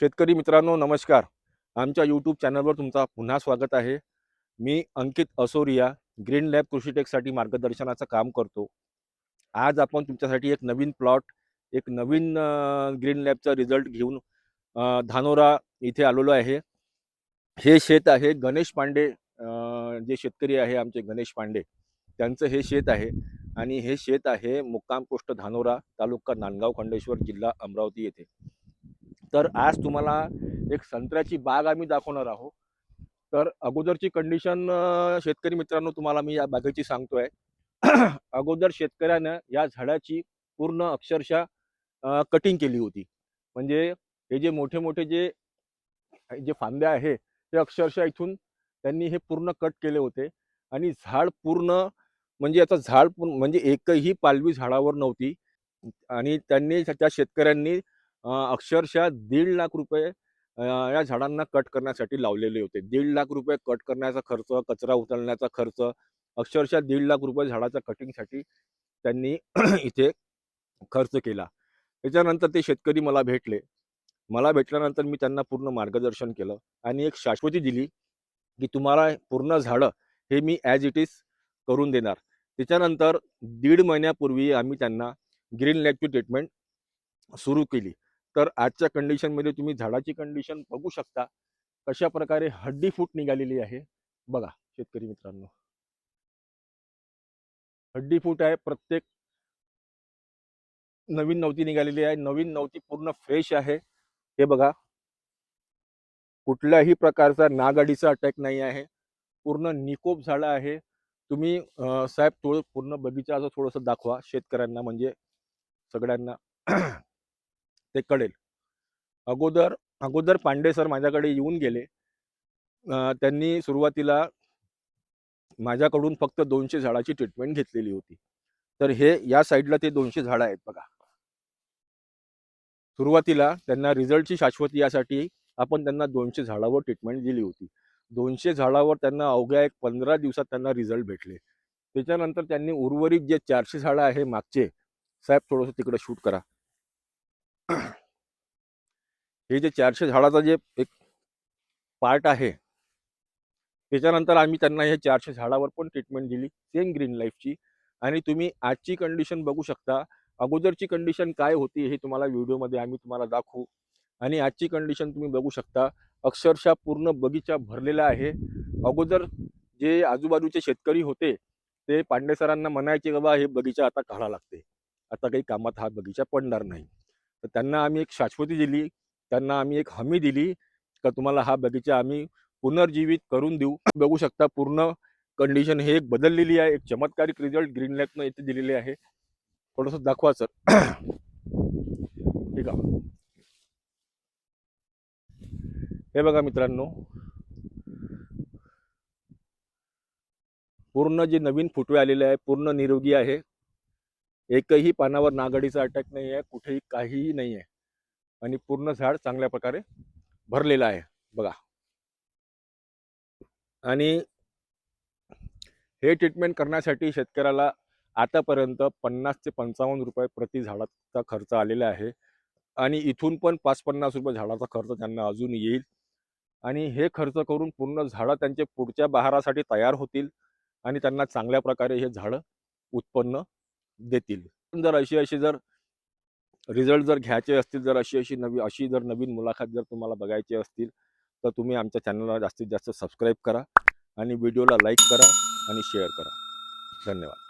शेतकरी मित्रांनो नमस्कार. आमच्या यूट्यूब चॅनलवर तुमचा पुन्हा स्वागत आहे. मी अंकित असोरिया ग्रीन लॅब कृषीटेकसाठी मार्गदर्शनाचं काम करतो. आज आपण तुमच्यासाठी एक नवीन प्लॉट, एक नवीन ग्रीन लॅबचा रिझल्ट घेऊन धानोरा इथे आलेलो आहे. हे शेत आहे गणेश पांडे, जे शेतकरी आहे आमचे गणेश पांडे, त्यांचं हे शेत आहे. आणि हे शेत आहे मुक्काम पोस्ट धानोरा, तालुका नांदगाव खंडेश्वर, जिल्हा अमरावती येथे. तर आज तुम्हाला एक संत्र्याची बाग आम्ही दाखवणार आहोत. तर अगोदरची कंडिशन शेतकरी मित्रांनो तुम्हाला मी या बागेची सांगतोय. अगोदर शेतकऱ्यानं या झाडाची पूर्ण अक्षरशः कटिंग केली होती. म्हणजे हे जे मोठे मोठे जे जे फांद्या आहे ते अक्षरशः इथून त्यांनी हे पूर्ण कट केले होते. आणि झाड पूर्ण म्हणजे याचं झाड म्हणजे एकही पालवी झाडावर नव्हती. आणि त्यांनी त्या शेतकऱ्यांनी अक्षरशः 1.5 लाख रुपये या झाडांना कट करण्यासाठी लावलेले होते. 1.5 लाख रुपये कट करण्याचा खर्च, कचरा उचलण्याचा खर्च, अक्षरशः 1.5 लाख रुपये झाडाच्या कटिंगसाठी त्यांनी इथे खर्च केला. त्याच्यानंतर ते शेतकरी मला भेटले. मला भेटल्यानंतर मी त्यांना पूर्ण मार्गदर्शन केलं आणि एक शाश्वती दिली की तुम्हाला पूर्ण झाडं हे मी ॲज इट इज करून देणार. त्याच्यानंतर 1.5 महिन्यापूर्वी आम्ही त्यांना ग्रीन लॅबची ट्रीटमेंट सुरू केली. तर आजच्या कंडिशनमध्ये तुम्ही झाडाची कंडिशन बघू शकता, कशा प्रकारे हड्डी फूट निघालेली आहे. बघा शेतकरी मित्रांनो, हड्डी फूट आहे. प्रत्येक नवीन नवती निघालेली आहे. नवीन नवती पूर्ण फ्रेश आहे. हे बघा, कुठल्याही प्रकारचा नागाडीचा अटॅक नाही आहे. पूर्ण निकोप झाडं आहे. तुम्ही साहेब पूर्ण बगीचा असं थोडंसं दाखवा शेतकऱ्यांना, म्हणजे सगळ्यांना ते कळेल. अगोदर अगोदर पांडे सर माझ्याकडे येऊन गेले. त्यांनी सुरुवातीला माझ्याकडून फक्त 200 झाडाची ट्रीटमेंट घेतलेली होती. तर हे या साईडला ते 200 झाडं आहेत बघा. सुरुवातीला त्यांना रिझल्टची शाश्वती यासाठी आपण त्यांना 200 झाडावर ट्रीटमेंट दिली होती. 200 झाडावर त्यांना अवघ्या एक 15 दिवसात त्यांना रिझल्ट भेटले. त्याच्यानंतर त्यांनी उर्वरित जे 400 झाडं आहे मागचे, साहेब थोडंसं तिकडे शूट करा. हे जे 400 झाडाचा जे एक पार्ट आहे, त्याच्यानंतर आम्ही त्यांना हे 400 झाडावर पण ट्रीटमेंट दिली सेम ग्रीन लाईफची. आणि तुम्ही आजची कंडिशन बघू शकता. अगोदरची कंडिशन काय होती हे तुम्हाला व्हिडिओमध्ये आम्ही तुम्हाला दाखवू. आणि आजची कंडिशन तुम्ही बघू शकता. अक्षरशः पूर्ण बगीचा भरलेला आहे. अगोदर जे आजूबाजूचे शेतकरी होते ते पांडे सरांना म्हणायचे बाबा हे बगीचा आता काढा लागते, आता काही कामात हा बगीचा पडणार नाही. तर त्यांना आम्ही एक शाश्वती दिली, त्यांना आम्ही एक हमी दिली का तुम्हाला हा बगीचा आम्ही पुनर्जीवित करून देऊ. बघू शकता पूर्ण कंडिशन हे एक बदललेली आहे. एक चमत्कारिक रिझल्ट ग्रीन लॅबनं इथे दिलेले आहे. थोडंसं दाखवा सर. ठीक आहे. हे बघा मित्रांनो, पूर्ण जे नवीन फुटवे आलेले आहे पूर्ण निरोगी आहे. एकही पानावर नागाडीचा अटॅक नाही आहे, कुठेही काहीही नाही आहे. आणि पूर्ण झाड चांगल्या प्रकारे भरलेलं आहे बघा. आणि हे ट्रीटमेंट करण्यासाठी शेतकऱ्याला आतापर्यंत 50 ते 55 रुपये प्रति झाडाचा खर्च आलेला आहे. आणि इथून पण 5-50 रुपये झाडाचा खर्च त्यांना अजून येईल. आणि हे खर्च करून पूर्ण झाडं त्यांचे पुढच्या बहारासाठी तयार होतील आणि त्यांना चांगल्या प्रकारे हे झाडं उत्पन्न देतील. जर अशी जर रिझल्ट जर घ्यायचे असतील, जर अशी जर नवीन मुलाखत जर तुम्हाला बघायची असतील, तर तुम्ही आमच्या चॅनलला जास्तीत जास्त सबस्क्राईब करा आणि व्हिडिओला लाईक करा आणि शेअर करा. धन्यवाद.